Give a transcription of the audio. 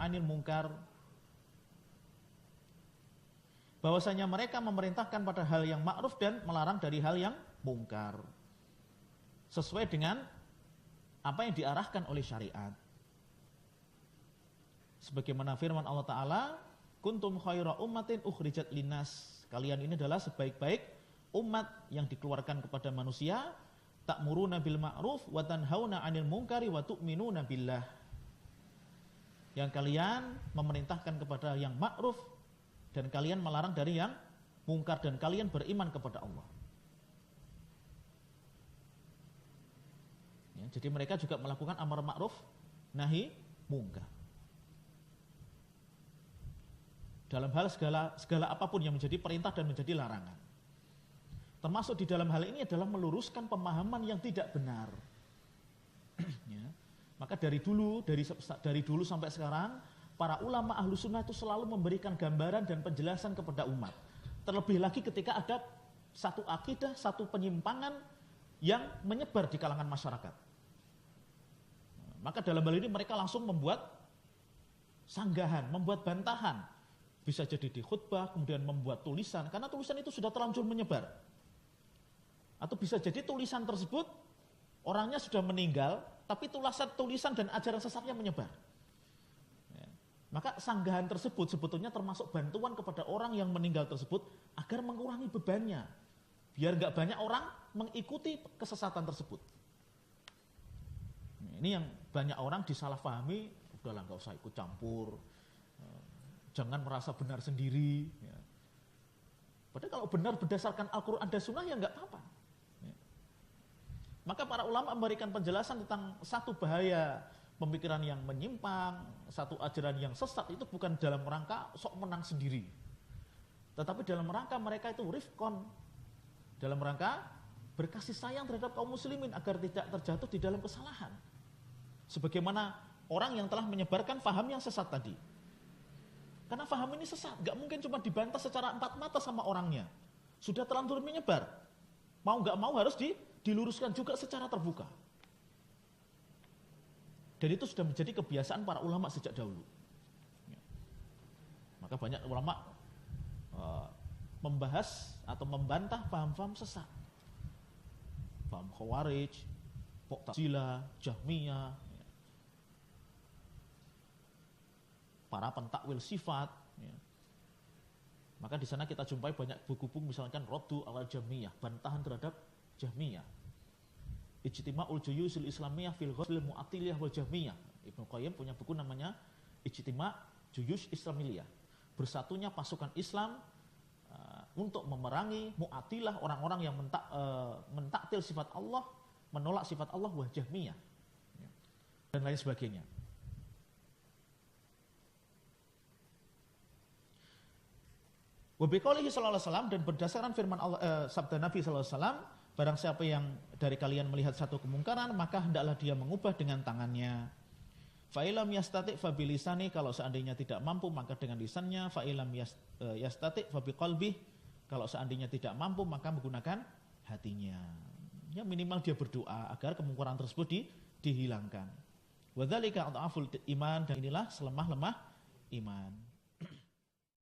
'anil munkar, bahwasanya mereka memerintahkan pada hal yang ma'ruf dan melarang dari hal yang mungkar, sesuai dengan apa yang diarahkan oleh syariat. Sebagaimana firman Allah Ta'ala, kuntum khaira ummatin ukhrijat linnas, kalian ini adalah sebaik-baik umat yang dikeluarkan kepada manusia, ta'muruna bil ma'ruf wa tanhauna 'anil munkari wa tu'minuna billah, yang kalian memerintahkan kepada yang ma'ruf dan kalian melarang dari yang mungkar, dan kalian beriman kepada Allah. Ya, jadi mereka juga melakukan amar ma'ruf nahi mungkar. Dalam hal segala apapun yang menjadi perintah dan menjadi larangan. Termasuk di dalam hal ini adalah meluruskan pemahaman yang tidak benar. Ya. Maka dari dulu sampai sekarang, para ulama ahlu sunnah itu selalu memberikan gambaran dan penjelasan kepada umat. Terlebih lagi ketika ada satu akidah, satu penyimpangan yang menyebar di kalangan masyarakat. Maka dalam hal ini mereka langsung membuat sanggahan, membuat bantahan. Bisa jadi di khutbah, kemudian membuat tulisan, karena tulisan itu sudah terlanjur menyebar. Atau bisa jadi tulisan tersebut orangnya sudah meninggal, tapi tulisan dan ajaran sesatnya menyebar. Ya. Maka sanggahan tersebut sebetulnya termasuk bantuan kepada orang yang meninggal tersebut agar mengurangi bebannya, biar nggak banyak orang mengikuti kesesatan tersebut. Ini yang banyak orang disalahpahami, udahlah nggak usah ikut campur, jangan merasa benar sendiri. Ya. Padahal kalau benar berdasarkan Al-Quran dan Sunnah ya nggak apa-apa. Ya. Maka para ulama memberikan penjelasan tentang satu bahaya pemikiran yang menyimpang, satu ajaran yang sesat itu bukan dalam rangka sok menang sendiri, tetapi dalam rangka mereka itu rifqon, dalam rangka berkasih sayang terhadap kaum muslimin agar tidak terjatuh di dalam kesalahan. Sebagaimana orang yang telah menyebarkan faham yang sesat tadi. Karena faham ini sesat, gak mungkin cuma dibantah secara empat mata sama orangnya. Sudah terlanjur menyebar. Mau gak mau harus diluruskan juga secara terbuka. Dan itu sudah menjadi kebiasaan para ulama sejak dahulu. Maka banyak ulama membahas atau membantah faham-faham sesat. Faham Khawarij, Mu'tazilah, Jahmiyah, para pentakwil sifat. Ya. Maka di sana kita jumpai banyak buku-buku, misalkan Raddu ala Jahmiyah, bantahan terhadap Jahmiyah. Ijtima'ul Juyusil Islamiyah fil Ghazlil Mu'attiliyah wal Jahmiyah. Ibnu Qayyim punya buku namanya Ijtima' Juyus Islamiyah. Bersatunya pasukan Islam untuk memerangi Mu'attilah, orang-orang yang mentaktil sifat Allah, menolak sifat Allah, wal Jahmiyah. Ya. Dan lain sebagainya. Wa biqaulihi sallallahu alaihi wasallam, dan berdasarkan firman Allah, sabda Nabi sallallahu alaihi wasallam, barang siapa yang dari kalian melihat satu kemungkaran, maka hendaklah dia mengubah dengan tangannya. Fa ilam yastati' fa bilisani, kalau seandainya tidak mampu maka dengan lisannya. Fa ilam yastati' fa biqalbih, kalau seandainya tidak mampu maka menggunakan hatinya. Ya minimal dia berdoa agar kemungkaran tersebut dihilangkan. Wa dzalika adhaful iman, dan inilah selemah-lemah iman.